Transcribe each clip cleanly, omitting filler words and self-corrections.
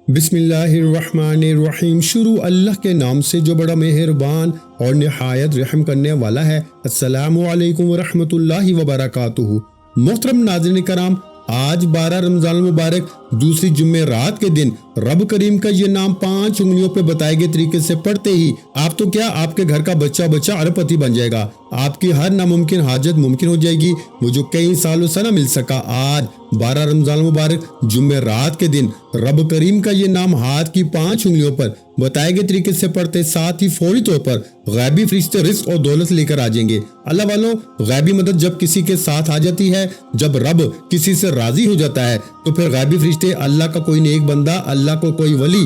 بسم اللہ الرحمن الرحیم۔ شروع اللہ کے نام سے جو بڑا مہربان اور نہایت رحم کرنے والا ہے۔ السلام علیکم ورحمۃ اللہ وبرکاتہ۔ محترم ناظرین کرام، آج 12 رمضان المبارک دوسری جمعرات کے دن رب کریم کا یہ نام 5 انگلیوں پہ بتائے گئے طریقے سے پڑھتے ہی آپ تو کیا آپ کے گھر کا بچہ ارب پتی بن جائے گا۔ آپ کی ہر ناممکن حاجت ممکن ہو جائے گی، وہ جو کئی سالوں سے نہ مل سکا۔ آج 12 رمضان المبارک جمعرات کے دن رب کریم کا یہ نام ہاتھ کی 5 انگلیوں پر بتائے گئے طریقے سے پڑھتے ساتھ ہی فوری طور پر غیبی فرشتے رزق اور دولت لے کر آ جائیں گے۔ اللہ والوں، غیبی مدد جب کسی کے ساتھ آ جاتی ہے، جب رب کسی سے راضی ہو جاتا ہے، تو پھر غیبی فرشتے، اللہ کا کوئی نیک بندہ، اللہ کو کوئی ولی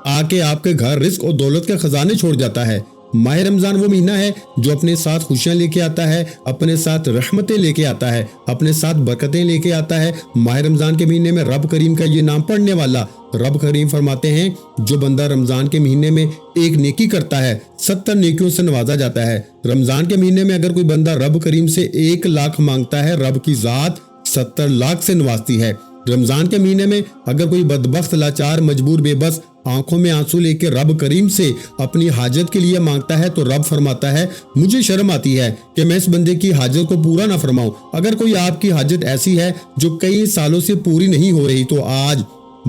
آ کے آپ کے گھر رزق اور دولت کے خزانے چھوڑ جاتا ہے۔ ماہ رمضان وہ مہینہ ہے جو اپنے ساتھ خوشیاں لے کے آتا ہے، اپنے ساتھ رحمتیں لے کے آتا ہے، اپنے ساتھ برکتیں لے کے آتا ہے۔ ماہ رمضان کے مہینے میں رب کریم کا یہ نام پڑھنے والا، رب کریم فرماتے ہیں جو بندہ رمضان کے مہینے میں ایک نیکی کرتا ہے 70 نیکیوں سے نوازا جاتا ہے۔ رمضان کے مہینے میں اگر کوئی بندہ رب کریم سے 1 لاکھ مانگتا ہے، رب کی ذات 70 لاکھ سے نوازتی ہے۔ رمضان کے مہینے میں اگر کوئی بدبخت، لاچار، مجبور، بے بس آنکھوں میں آنسو لے کے رب کریم سے اپنی حاجت کے لیے مانگتا ہے، تو رب فرماتا ہے مجھے شرم آتی ہے کہ میں اس بندے کی حاجت کو پورا نہ فرماؤں۔ اگر کوئی آپ کی حاجت ایسی ہے جو کئی سالوں سے پوری نہیں ہو رہی، تو آج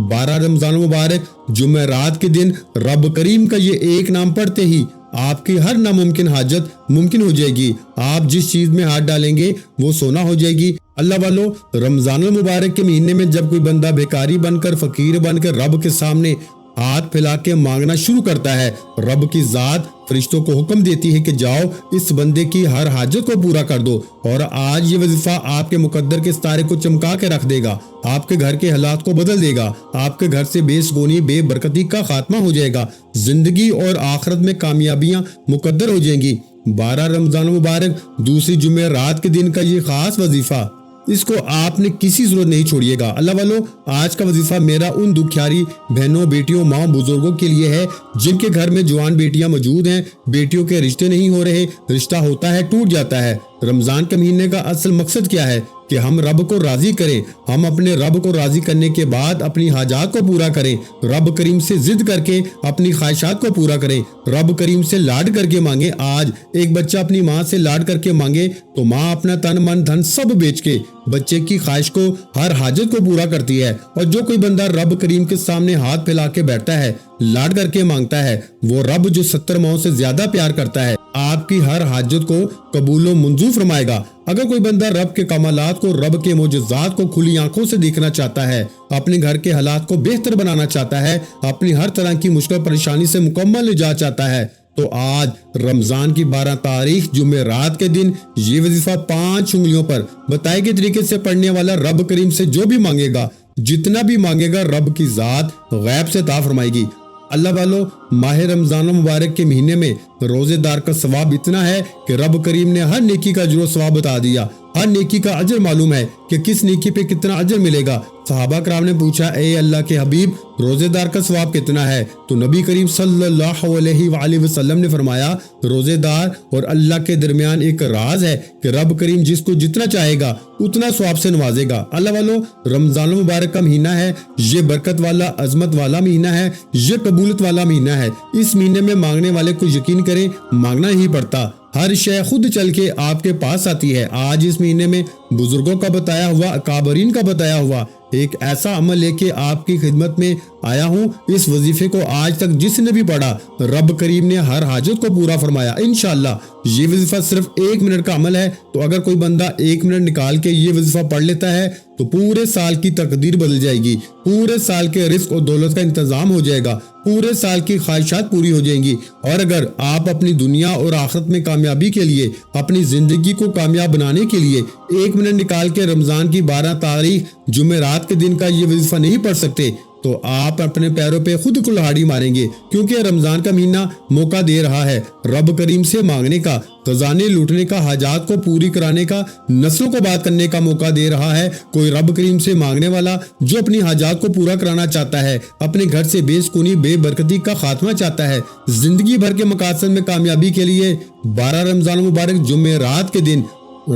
12 رمضان مبارک جمعرات کے دن رب کریم کا یہ ایک نام پڑھتے ہی آپ کی ہر ناممکن حاجت ممکن ہو جائے گی۔ آپ جس چیز میں ہاتھ ڈالیں گے وہ سونا ہو جائے گی۔ اللہ والو، رمضان المبارک کے مہینے میں جب کوئی بندہ بھیکاری بن کر، فقیر بن کر رب کے سامنے ہاتھ پھیلا کے مانگنا شروع کرتا ہے، رب کی ذات فرشتوں کو حکم دیتی ہے کہ جاؤ اس بندے کی ہر حاجت کو پورا کر دو۔ اور آج یہ وظیفہ آپ کے مقدر کے ستارے کو چمکا کے رکھ دے گا، آپ کے گھر کے حالات کو بدل دے گا، آپ کے گھر سے بے سکونی، بے برکتی کا خاتمہ ہو جائے گا، زندگی اور آخرت میں کامیابیاں مقدر ہو جائیں گی۔ 12 رمضان مبارک دوسری جمعرات کے دن کا یہ خاص وظیفہ، اس کو آپ نے کسی صورت نہیں چھوڑیے گا۔ اللہ والو، آج کا وظیفہ میرا ان دکھیاری بہنوں، بیٹیوں، ماں، بزرگوں کے لیے ہے جن کے گھر میں جوان بیٹیاں موجود ہیں، بیٹیوں کے رشتے نہیں ہو رہے، رشتہ ہوتا ہے ٹوٹ جاتا ہے۔ رمضان کے مہینے کا اصل مقصد کیا ہے کہ ہم رب کو راضی کریں، ہم اپنے رب کو راضی کرنے کے بعد اپنی حاجات کو پورا کریں، رب کریم سے ضد کر کے اپنی خواہشات کو پورا کریں، رب کریم سے لاڈ کر کے مانگیں۔ آج ایک بچہ اپنی ماں سے لاڈ کر کے مانگے تو ماں اپنا تن من دھن سب بیچ کے بچے کی خواہش کو، ہر حاجت کو پورا کرتی ہے۔ اور جو کوئی بندہ رب کریم کے سامنے ہاتھ پھیلا کے بیٹھتا ہے، لاڈ کر کے مانگتا ہے، وہ رب جو 70 ماؤں سے زیادہ پیار کرتا ہے، آپ کی ہر حاجت کو قبول و منظور فرمائے گا۔ اگر کوئی بندہ رب کے کمالات کو، رب کے معجزات کو کھلی آنکھوں سے دیکھنا چاہتا ہے، اپنے گھر کے حالات کو بہتر بنانا چاہتا ہے، اپنی ہر طرح کی مشکل پریشانی سے مکمل نجات چاہتا ہے، تو آج رمضان کی 12 تاریخ جمعرات کے دن یہ وظیفہ 5 انگلیوں پر بتائے گئے طریقے سے پڑھنے والا رب کریم سے جو بھی مانگے گا، جتنا بھی مانگے گا، رب کی ذات غیب سے عطا فرمائے گی۔ اللہ والو، ماہ رمضان مبارک کے مہینے میں روزے دار کا ثواب اتنا ہے کہ رب کریم نے ہر نیکی کا اجر و ثواب بتا دیا۔ ہر نیکی کا اجر معلوم ہے کہ کس نیکی پہ کتنا اجر ملے گا۔ صحابہ کرام نے پوچھا، اے اللہ کے حبیب، روزے دار کا ثواب کتنا ہے؟ تو نبی کریم صلی اللہ علیہ وآلہ وسلم نے فرمایا، روزے دار اور اللہ کے درمیان ایک راز ہے کہ رب کریم جس کو جتنا چاہے گا اتنا ثواب سے نوازے گا۔ اللہ والو، رمضان المبارک کا مہینہ ہے، یہ برکت والا، عظمت والا مہینہ ہے، یہ قبولت والا مہینہ ہے۔ اس مہینے میں مانگنے والے کو یقین کریں مانگنا نہیں پڑتا، ہر شے خود چل کے آپ کے پاس آتی ہے۔ آج اس مہینے میں بزرگوں کا بتایا ہوا، اکابرین کا بتایا ہوا ایک ایسا عمل لے کے آپ کی خدمت میں آیا ہوں۔ اس وظیفے کو آج تک جس نے بھی پڑھا، رب کریم نے ہر حاجت کو پورا فرمایا انشاءاللہ۔ یہ وظیفہ صرف 1 منٹ کا عمل ہے، تو اگر کوئی بندہ 1 منٹ نکال کے یہ وظیفہ پڑھ لیتا ہے تو پورے سال کی تقدیر بدل جائے گی، پورے سال کے رزق اور دولت کا انتظام ہو جائے گا، پورے سال کی خواہشات پوری ہو جائیں گی۔ اور اگر آپ اپنی دنیا اور آخرت میں کامیابی کے لیے، اپنی زندگی کو کامیاب بنانے کے لیے 1 منٹ نکال کے رمضان کی 12 تاریخ جمعرات کے دن کا یہ وظیفہ نہیں پڑھ سکتے، تو آپ اپنے پیروں پہ خود کلہاڑی ماریں گے، کیونکہ رمضان کا مہینہ موقع دے رہا ہے رب کریم سے مانگنے کا، خزانے لوٹنے کا، حاجات کو پوری کرانے کا، نسلوں کو بات کرنے کا موقع دے رہا ہے۔ کوئی رب کریم سے مانگنے والا جو اپنی حاجات کو پورا کرانا چاہتا ہے، اپنے گھر سے بے سکونی، بے برکتی کا خاتمہ چاہتا ہے، زندگی بھر کے مقاصد میں کامیابی کے لیے 12 رمضان مبارک جمعرات کے دن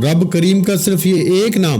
رب کریم کا صرف یہ ایک نام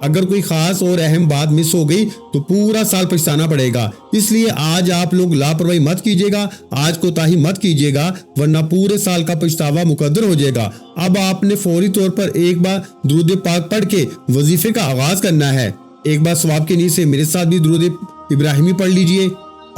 اگر کوئی خاص اور اہم بات مس ہو گئی تو پورا سال پچھتانا پڑے گا۔ اس لیے آج آپ لوگ لاپرواہی مت کیجیے گا، آج کوتاہی مت کیجیے گا، ورنہ پورے سال کا پچھتاوا مقدر ہو جائے گا۔ اب آپ نے فوری طور پر ایک بار درود پاک پڑھ کے وظیفے کا آغاز کرنا ہے۔ ایک بار ثواب کی نیت سے میرے ساتھ بھی درود ابراہیمی پڑھ لیجئے۔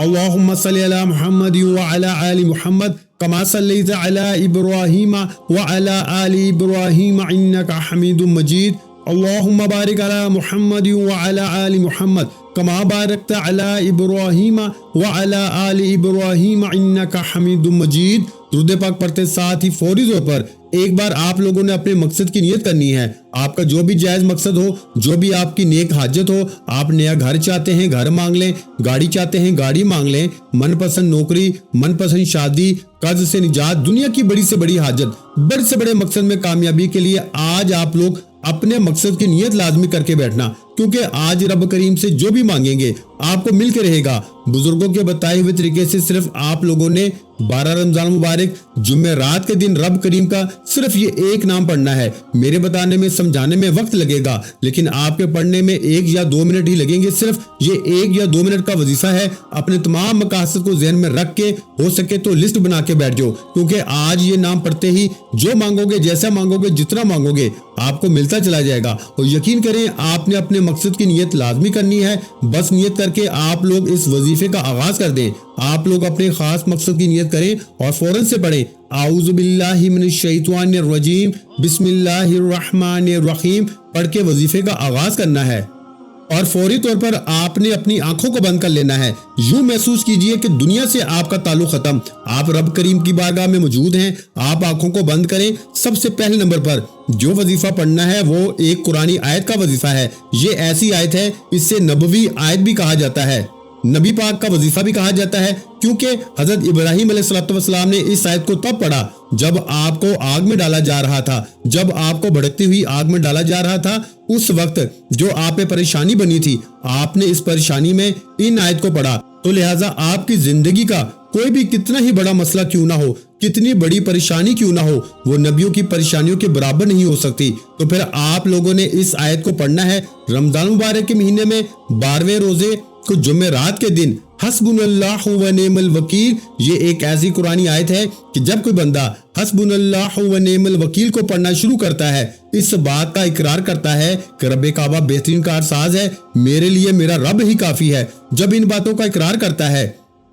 اللہم صلی علی محمد وعلی آل محمد کما صلیت علی ابراہیم وعلی آل ابراہیم انک حمید مجید۔ اللہم بارک علی محمد وعلی آل محمد کما بارکت علی ابراہیم وعلی آل ابراہیم انک حمید مجید۔ درود پاک پڑھتے ساتھ ہی فوری طور پر ایک بار آپ لوگوں نے اپنے مقصد کی نیت کرنی ہے۔ آپ کا جو بھی جائز مقصد ہو، جو بھی آپ کی نیک حاجت ہو، آپ نیا گھر چاہتے ہیں گھر مانگ لیں، گاڑی چاہتے ہیں گاڑی مانگ لیں، من پسند نوکری، من پسند شادی، قرض سے نجات، دنیا کی بڑی سے بڑی حاجت، بڑے سے بڑے مقصد میں کامیابی کے لیے آج آپ لوگ اپنے مقصد کی نیت لازمی کر کے بیٹھنا، کیونکہ آج رب کریم سے جو بھی مانگیں گے آپ کو مل کے رہے گا۔ بزرگوں کے بتائے ہوئے طریقے سے صرف آپ لوگوں نے 12 رمضان مبارک جمعرات کے دن رب کریم کا صرف یہ ایک نام پڑھنا ہے۔ میرے بتانے میں سمجھانے میں وقت لگے گا، لیکن آپ کے پڑھنے میں 1 یا 2 منٹ ہی لگیں گے۔ صرف یہ 1 یا 2 منٹ کا وظیفہ ہے۔ اپنے تمام مقاصد کو ذہن میں رکھ کے ہو سکے تو لسٹ بنا کے بیٹھ جاؤ، کیونکہ آج یہ نام پڑھتے ہی جو مانگو گے، جیسا مانگو گے، جتنا مانگو گے آپ کو ملتا چلا جائے گا۔ اور یقین کریں آپ نے اپنے مقصد کی نیت لازمی کرنی ہے۔ بس نیت کر کے آپ لوگ اس وظیفے کا آغاز کر دیں۔ آپ لوگ اپنے خاص مقصد کی نیت کریں اور فوراً سے پڑھیں اعوذ باللہ من الشیطان الرجیم بسم اللہ الرحمن الرحیم پڑھ کے وظیفے کا آغاز کرنا ہے۔ اور فوری طور پر آپ نے اپنی آنکھوں کو بند کر لینا ہے۔ یوں محسوس کیجئے کہ دنیا سے آپ کا تعلق ختم، آپ رب کریم کی بارگاہ میں موجود ہیں۔ آپ آنکھوں کو بند کریں۔ سب سے پہلے نمبر پر جو وظیفہ پڑھنا ہے وہ ایک قرآنی آیت کا وظیفہ ہے۔ یہ ایسی آیت ہے، اس سے نبوی آیت بھی کہا جاتا ہے، نبی پاک کا وظیفہ بھی کہا جاتا ہے، کیونکہ حضرت ابراہیم علیہ السلام نے اس آیت کو تب پڑھا جب آپ کو آگ میں ڈالا جا رہا تھا، جب آپ کو بھڑکتی ہوئی آگ میں ڈالا جا رہا تھا۔ اس وقت جو آپ پہ پریشانی بنی تھی، آپ نے اس پریشانی میں ان آیت کو پڑھا، تو لہٰذا آپ کی زندگی کا کوئی بھی کتنا ہی بڑا مسئلہ کیوں نہ ہو، کتنی بڑی پریشانی کیوں نہ ہو، وہ نبیوں کی پریشانیوں کے برابر نہیں ہو سکتی۔ تو پھر آپ لوگوں نے اس آیت کو پڑھنا ہے۔ رمضان مبارک کے مہینے میں 12ویں روزے کو جمعرات کے دن حسبنا اللہ و نعم الوکیل، یہ ایک ایسی قرآنی آیت ہے کہ جب کوئی بندہ حسبنا اللہ و نعم الوکیل کو پڑھنا شروع کرتا ہے، اس بات کا اقرار کرتا ہے کہ رب کعبہ بہترین کارساز ہے، میرے لیے میرا رب ہی کافی ہے۔ جب ان باتوں کا اقرار کرتا ہے،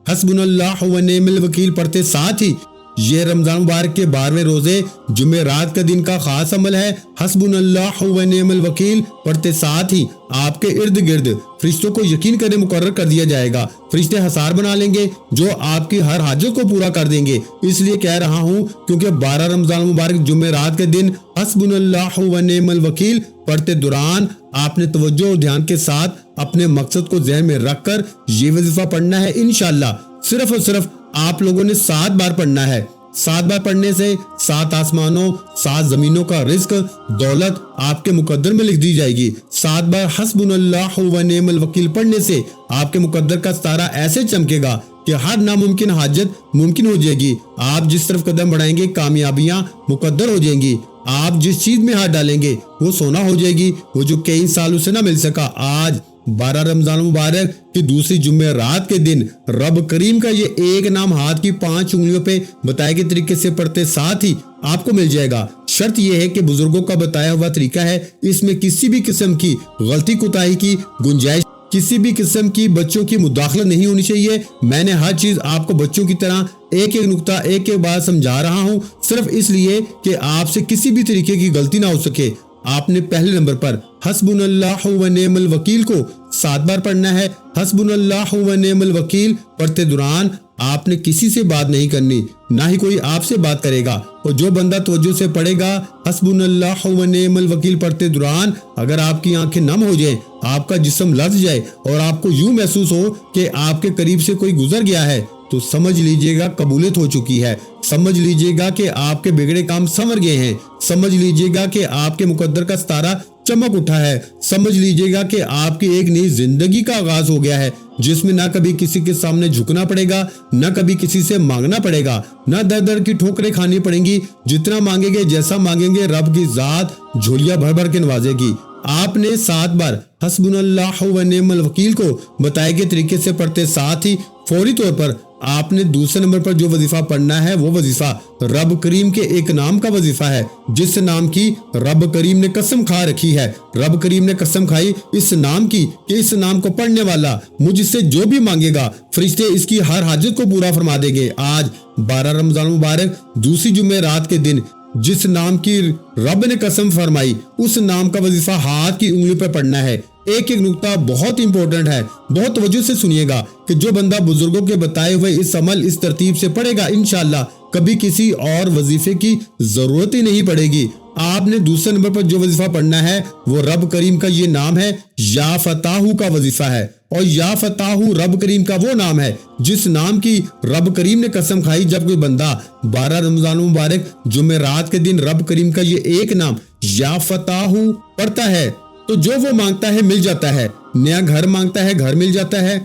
حسبنا اللہ و نعم الوکیل پڑھتے ساتھ ہی یہ رمضان مبارک کے 12ویں روزے جمعرات کے دن کا خاص عمل ہے۔ حسبنا اللہ و نعم الوکیل پڑھتے ساتھ ہی آپ کے ارد گرد فرشتوں کو یقین کرنے مقرر کر دیا جائے گا۔ فرشتے حصار بنا لیں گے جو آپ کی ہر حاجت کو پورا کر دیں گے۔ اس لیے کہہ رہا ہوں کیونکہ 12 رمضان مبارک جمعرات کے دن حسبنا اللہ و نعم الوکیل پڑھتے دوران آپ نے توجہ اور دھیان کے ساتھ اپنے مقصد کو ذہن میں رکھ کر یہ وظیفہ پڑھنا ہے۔ انشاءاللہ صرف اور صرف آپ لوگوں نے 7 بار پڑھنا ہے۔ 7 بار پڑھنے سے 7 آسمانوں 7 زمینوں کا رزق دولت آپ کے مقدر میں لکھ دی جائے گی۔ 7 بار حسبنا اللہ و نعم الوکیل پڑھنے سے آپ کے مقدر کا ستارہ ایسے چمکے گا کہ ہر ناممکن حاجت ممکن ہو جائے گی۔ آپ جس طرف قدم بڑھائیں گے کامیابیاں مقدر ہو جائیں گی۔ آپ جس چیز میں ہاتھ ڈالیں گے وہ سونا ہو جائے گی، وہ جو کئی سالوں سے نہ مل سکا۔ آج 12 رمضان مبارک کی دوسری جمعرات کے دن رب کریم کا یہ ایک نام ہاتھ کی 5 انگلیوں پہ بتائے گئے طریقے سے پڑھتے ساتھ ہی آپ کو مل جائے گا۔ شرط یہ ہے کہ بزرگوں کا بتایا ہوا طریقہ ہے، اس میں کسی بھی قسم کی غلطی کوتاہی کی گنجائش، کسی بھی قسم کی بچوں کی مداخلت نہیں ہونی چاہیے۔ میں نے ہر چیز آپ کو بچوں کی طرح ایک ایک نقطہ ایک ایک بار سمجھا رہا ہوں، صرف اس لیے کہ آپ سے کسی بھی طریقے کی غلطی نہ ہو سکے۔ آپ نے پہلے نمبر پر حسبنا اللہ و نعم الوکیل کو 7 بار پڑھنا ہے۔ حسبنا اللہ و نعم الوکیل پڑھتے دوران آپ نے کسی سے بات نہیں کرنی، نہ ہی کوئی آپ سے بات کرے گا۔ اور جو بندہ توجہ سے پڑھے گا حسبنا اللہ و نعم الوکیل پڑھتے دوران، اگر آپ کی آنکھیں نم ہو جائیں، آپ کا جسم لرز جائے اور آپ کو یوں محسوس ہو کہ آپ کے قریب سے کوئی گزر گیا ہے، تو سمجھ لیجئے گا قبولیت ہو چکی ہے۔ سمجھ لیجئے گا کہ آپ کے بگڑے کام سنور گئے ہیں۔ سمجھ لیجئے گا کہ آپ کے مقدر کا ستارہ چمک اٹھا ہے۔ سمجھ لیجئے گا کہ آپ کی ایک نئی زندگی کا آغاز ہو گیا ہے، جس میں نہ کبھی کسی کے سامنے جھکنا پڑے گا، نہ کبھی کسی سے مانگنا پڑے گا، نہ در در کی ٹھوکریں کھانی پڑیں گی۔ جتنا مانگیں گے، جیسا مانگیں گے، رب کی ذات جھولیاں بھر بھر کے نوازے گی۔ آپ نے 7 بار حسبناللہ و نعم الوکیل کو بتائے گئے طریقے سے پڑھتے، ساتھ ہی فوری طور پر آپ نے دوسرے نمبر پر جو وظیفہ پڑھنا ہے وہ وظیفہ رب کریم کے ایک نام کا وظیفہ ہے، جس نام کی رب کریم نے قسم کھا رکھی ہے۔ رب کریم نے قسم کھائی اس نام کی کہ اس نام کو پڑھنے والا مجھ سے جو بھی مانگے گا فرشتے اس کی ہر حاجت کو پورا فرما دیں گے۔ آج 12 رمضان مبارک دوسری جمعرات کے دن جس نام کی رب نے قسم فرمائی اس نام کا وظیفہ ہاتھ کی انگلی پر پڑھنا ہے۔ ایک نقطہ بہت امپورٹنٹ ہے، بہت توجہ سے سنیے گا کہ جو بندہ بزرگوں کے بتائے ہوئے اس عمل اس ترتیب سے پڑھے گا انشاءاللہ کبھی کسی اور وظیفے کی ضرورت ہی نہیں پڑے گی۔ آپ نے دوسرے نمبر پر جو وظیفہ پڑھنا ہے وہ رب کریم کا یہ نام ہے، یا فتاحو کا وظیفہ ہے، اور یا فتاحو رب کریم کا وہ نام ہے جس نام کی رب کریم نے قسم کھائی۔ جب کوئی بندہ 12 رمضان مبارک جمعرات کے دن رب کریم کا یہ ایک نام یا فتاحو پڑھتا ہے تو جو وہ مانگتا ہے مل جاتا ہے۔ نیا گھر مانگتا ہے، گھر مل جاتا ہے،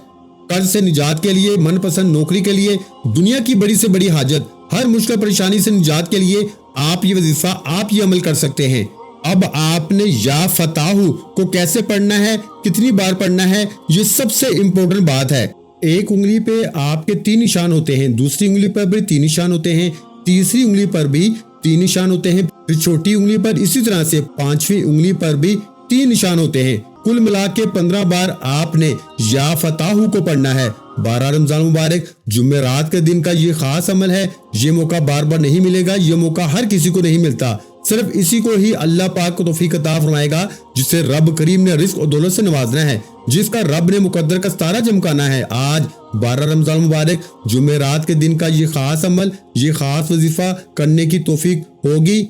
قرض سے نجات کے لیے، من پسند نوکری کے لیے، دنیا کی بڑی سے بڑی حاجت، ہر مشکل پریشانی سے نجات کے لیے آپ یہ وظیفہ آپ یہ عمل کر سکتے ہیں۔ اب آپ نے یا فتاحو کو کیسے پڑھنا ہے، کتنی بار پڑھنا ہے، یہ سب سے امپورٹنٹ بات ہے۔ ایک انگلی پہ آپ کے 3 نشان ہوتے ہیں، دوسری انگلی پر بھی 3 نشان ہوتے ہیں، تیسری انگلی پر بھی 3 نشان ہوتے ہیں، پھر چھوٹی انگلی پر اسی طرح سے 5ویں انگلی پر بھی 3 نشان ہوتے ہیں۔ کل ملا کے 15 بار آپ نے یا فتاحو کو پڑھنا ہے۔ 12 رمضان مبارک جمعرات کے دن کا یہ خاص عمل ہے، یہ موقع بار بار نہیں ملے گا، یہ موقع ہر کسی کو نہیں ملتا، صرف اسی کو ہی اللہ پاک کو توفیق عطا فرمائے گا جسے رب کریم نے رزق اور دولت سے نوازنا ہے، جس کا رب نے مقدر کا ستارہ چمکانا ہے۔ آج 12 رمضان مبارک جمعرات کے دن کا یہ خاص عمل، یہ خاص وظیفہ کرنے کی توفیق ہوگی۔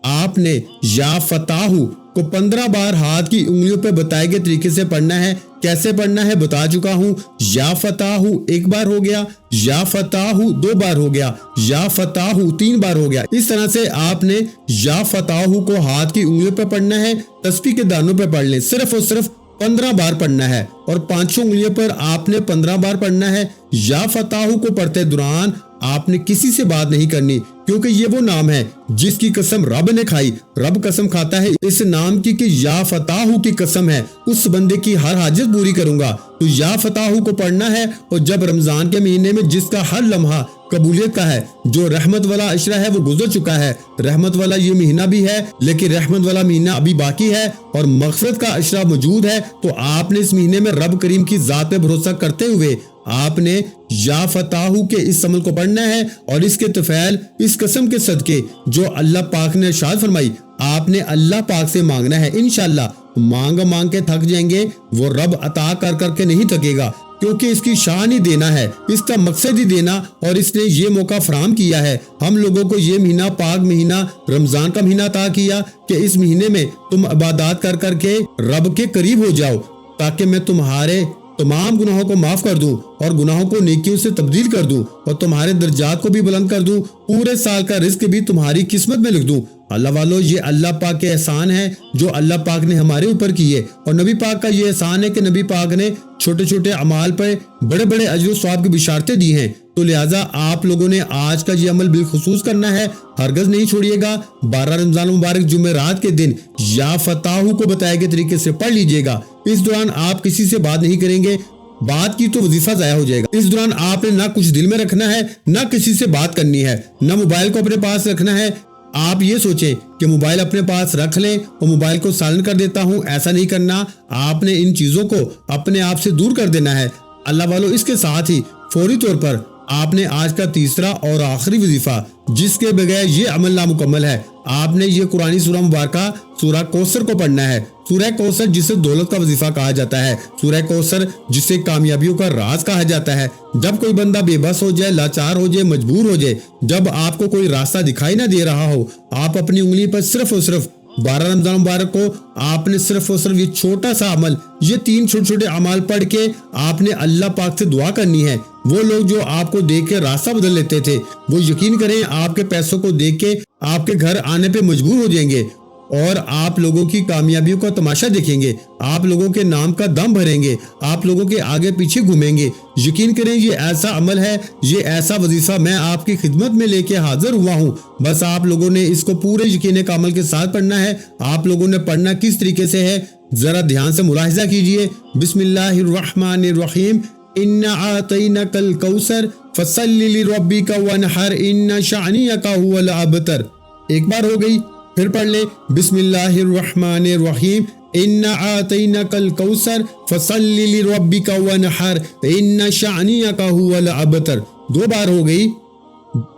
آپ نے یا فتاحو کو 15 بار ہاتھ کی انگلیوں پہ بتائے گئے طریقے سے پڑھنا ہے۔ کیسے پڑھنا ہے بتا چکا ہوں، یا فتاحو 1 بار ہو گیا، یا فتاحو 2 بار ہو گیا، یا فتاحو 3 بار ہو گیا۔ اس طرح سے آپ نے یا فتاحو کو ہاتھ کی انگلیوں پہ پڑھنا ہے، تسبیح کے دانوں پہ پڑھ لیں، صرف اور صرف 15 بار پڑھنا ہے، اور 5 انگلیوں پر آپ نے 15 بار پڑھنا ہے۔ یا فتاحو کو پڑھتے دوران آپ نے کسی سے بات نہیں کرنی، کیونکہ یہ وہ نام ہے جس کی قسم رب نے کھائی۔ رب قسم کھاتا ہے اس نام کی کہ یا فتاحو کی قسم ہے اس بندے کی ہر حاجت پوری کروں گا۔ تو یا فتاحو کو پڑھنا ہے، اور جب رمضان کے مہینے میں جس کا ہر لمحہ قبولیت کا ہے، جو رحمت والا عشرہ ہے وہ گزر چکا ہے، رحمت والا یہ مہینہ بھی ہے لیکن رحمت والا مہینہ ابھی باقی ہے اور مغفرت کا عشرہ موجود ہے، تو آپ نے اس مہینے میں رب کریم کی ذات پہ بھروسہ کرتے ہوئے آپ نے یا فتاحو کے اس عمل کو پڑھنا ہے، اور اس کے طفیل اس قسم کے صدقے جو اللہ پاک نے ارشاد فرمائی آپ نے اللہ پاک سے مانگنا ہے۔ انشاءاللہ مانگ کے تھک جائیں گے، وہ رب عطا کر کے نہیں تھکے گا، کیونکہ اس کی شان ہی دینا ہے، اس کا مقصد ہی دینا، اور اس نے یہ موقع فراہم کیا ہے ہم لوگوں کو، یہ مہینہ پاک مہینہ رمضان کا مہینہ عطا کیا کہ اس مہینے میں تم عبادات کر کے رب کے قریب ہو جاؤ، تاکہ میں تمہارے تمام گناہوں کو معاف کر دوں اور گناہوں کو نیکیوں سے تبدیل کر دوں اور تمہارے درجات کو بھی بلند کر دوں، پورے سال کا رزق بھی تمہاری قسمت میں لکھ دوں۔ اللہ والو، یہ اللہ پاک کے احسان ہے جو اللہ پاک نے ہمارے اوپر کیے، اور نبی پاک کا یہ احسان ہے کہ نبی پاک نے چھوٹے چھوٹے اعمال پر بڑے بڑے اجر و ثواب کی بشارتیں دی ہیں، تو لہٰذا آپ لوگوں نے آج کا یہ عمل بالخصوص کرنا ہے، ہرگز نہیں چھوڑیے گا۔ 12 رمضان مبارک جمعرات کے دن یا فتاحو کو بتائے گئے طریقے سے پڑھ لیجئے گا۔ اس دوران آپ کسی سے بات نہیں کریں گے، بات کی تو وظیفہ ضائع ہو جائے گا۔ اس دوران آپ نے نہ کچھ دل میں رکھنا ہے، نہ کسی سے بات کرنی ہے، نہ موبائل کو اپنے پاس رکھنا ہے۔ آپ یہ سوچیں کہ موبائل اپنے پاس رکھ لیں اور موبائل کو سائلنٹ کر دیتا ہوں، ایسا نہیں کرنا، آپ نے ان چیزوں کو اپنے آپ سے دور کر دینا ہے۔ اللہ والو، اس کے ساتھ ہی فوری طور پر آپ نے آج کا تیسرا اور آخری وظیفہ جس کے بغیر یہ عمل نامکمل ہے، آپ نے یہ قرآنی سورہ مبارکہ سورہ کوثر کو پڑھنا ہے۔ سورہ کوثر جسے دولت کا وظیفہ کہا جاتا ہے، سورہ کوثر جسے کامیابیوں کا راز کہا جاتا ہے۔ جب کوئی بندہ بے بس ہو جائے، لاچار ہو جائے، مجبور ہو جائے، جب آپ کو کوئی راستہ دکھائی نہ دے رہا ہو، آپ اپنی انگلی پر صرف اور صرف 12 رمضان مبارک کو آپ نے صرف اور صرف یہ چھوٹا سا عمل، یہ 3 چھوٹے چھوٹے اعمال پڑھ کے آپ نے اللہ پاک سے دعا کرنی ہے۔ وہ لوگ جو آپ کو دیکھ کے راستہ بدل لیتے تھے، وہ یقین کریں آپ کے پیسوں کو دیکھ کے آپ کے گھر آنے پہ مجبور ہو جائیں گے، اور آپ لوگوں کی کامیابیوں کا تماشا دیکھیں گے، آپ لوگوں کے نام کا دم بھریں گے، آپ لوگوں کے آگے پیچھے گھومیں گے۔ یقین کریں یہ ایسا عمل ہے، یہ ایسا وظیفہ میں آپ کی خدمت میں لے کے حاضر ہوا ہوں، بس آپ لوگوں نے اس کو پورے یقین کامل کے ساتھ پڑھنا ہے۔ آپ لوگوں نے پڑھنا کس طریقے سے ہے ذرا دھیان سے ملاحظہ کیجئے۔ بسم اللہ الرحمن الرحیم، اِنَّا أَعْطَيْنَاكَ الْكَوْثَرَ فَصَلِّ لِرَبِّكَ وَانْحَرْ إِنَّ شَانِئَكَ هُوَ الْأَبْتَرُ۔ ایک بار ہو گئی، پھر پڑھ لیں بسم اللہ الرحمن الرحیم، اِنَّا أَعْطَيْنَاكَ الْكَوْثَرَ فَصَلِّ لِرَبِّكَ وَانْحَرْ إِنَّ شَانِئَكَ هُوَ الْأَبْتَرُ۔ دو بار ہو گئی،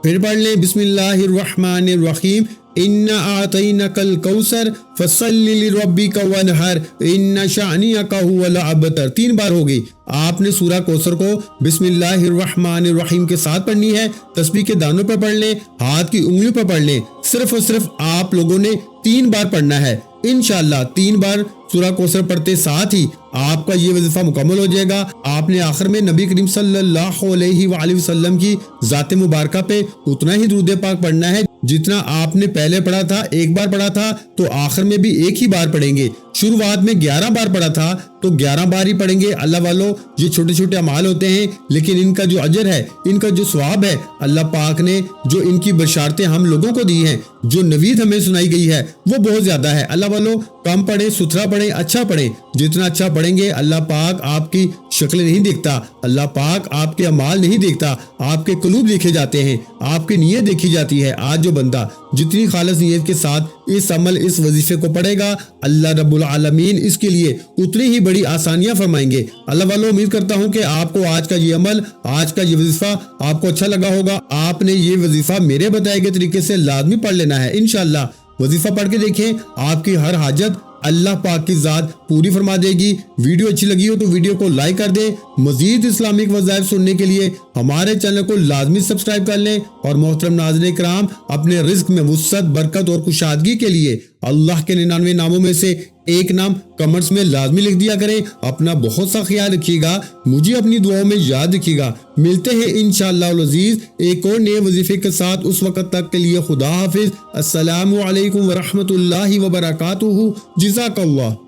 پھر پڑھ لیں بسم اللہ الرحمن الرحیم، اِنَّا أَعْطَيْنَاكَ الْكَوْثَرَ فَصَلِّ لِرَبِّكَ وَانْحَرْ إِنَّ شَانِئَكَ هُوَ الْأَبْتَرُ۔ تین بار ہو گئی۔ آپ نے سورہ کوثر کو بسم اللہ الرحمن الرحیم کے ساتھ پڑھنی ہے، تسبیح کے دانوں پر پڑھ لیں، ہاتھ کی انگلیوں پر پڑھ لیں، صرف اور صرف آپ لوگوں نے 3 بار پڑھنا ہے۔ انشاءاللہ 3 بار سورہ کوثر پڑھتے ساتھ ہی آپ کا یہ وظیفہ مکمل ہو جائے گا۔ آپ نے آخر میں نبی کریم صلی اللہ علیہ وآلہ وسلم کی ذات مبارکہ پہ اتنا ہی درود پاک پڑھنا ہے جتنا آپ نے پہلے پڑھا تھا، 1 بار پڑھا تھا تو آخر میں بھی 1 ہی بار پڑھیں گے۔ شروعات میں 11 بار پڑھا تھا تو 11 بار ہی پڑھیں گے۔ اللہ والوں، یہ چھوٹے چھوٹے اعمال ہوتے ہیں لیکن ان کا جو اجر ہے، ان کا جو ثواب ہے، اللہ پاک نے جو ان کی بشارتیں ہم لوگوں کو دی ہیں، جو نوید ہمیں سنائی گئی ہے، وہ بہت زیادہ ہے۔ اللہ والوں، کم پڑھیں، ستھرا پڑھیں، اچھا پڑھیں۔ جتنا اچھا پڑھیں گے اللہ پاک آپ کی شکل نہیں دیکھتا، اللہ پاک آپ کے اعمال نہیں دیکھتا، آپ کے قلوب دیکھے جاتے ہیں، آپ کی نیت دیکھی جاتی ہے۔ آج جو بندہ جتنی خالص نیت کے ساتھ اس عمل، اس وظیفے کو پڑھے گا، اللہ رب العالمین اس کے لیے اتنی ہی بڑی آسانیاں فرمائیں گے۔ اللہ والوں، امید کرتا ہوں کہ آپ کو آج کا یہ عمل، آج کا یہ وظیفہ آپ کو اچھا لگا ہوگا۔ آپ نے یہ وظیفہ میرے بتائے گئے طریقے سے لازمی پڑھ لینا ہے۔ انشاءاللہ وظیفہ پڑھ کے دیکھیں، آپ کی ہر حاجت اللہ پاک کی ذات پوری فرما دے گی۔ ویڈیو اچھی لگی ہو تو ویڈیو کو لائک کر دیں۔ مزید اسلامک وظائف سننے کے لیے ہمارے چینل کو لازمی سبسکرائب کر لیں، اور محترم ناظرین کرام، اپنے رزق میں وسعت، برکت اور کشادگی کے لیے اللہ کے 99 ناموں میں سے ایک نام کمنٹس میں لازمی لکھ دیا کریں۔ اپنا بہت سا خیال رکھیے گا، مجھے اپنی دعاؤں میں یاد رکھیے گا۔ ملتے ہیں انشاءاللہ العزیز ایک اور نئے وظیفے کے ساتھ، اس وقت تک کے لیے خدا حافظ۔ السلام علیکم ورحمۃ اللہ وبرکاتہ۔ جزاک اللہ۔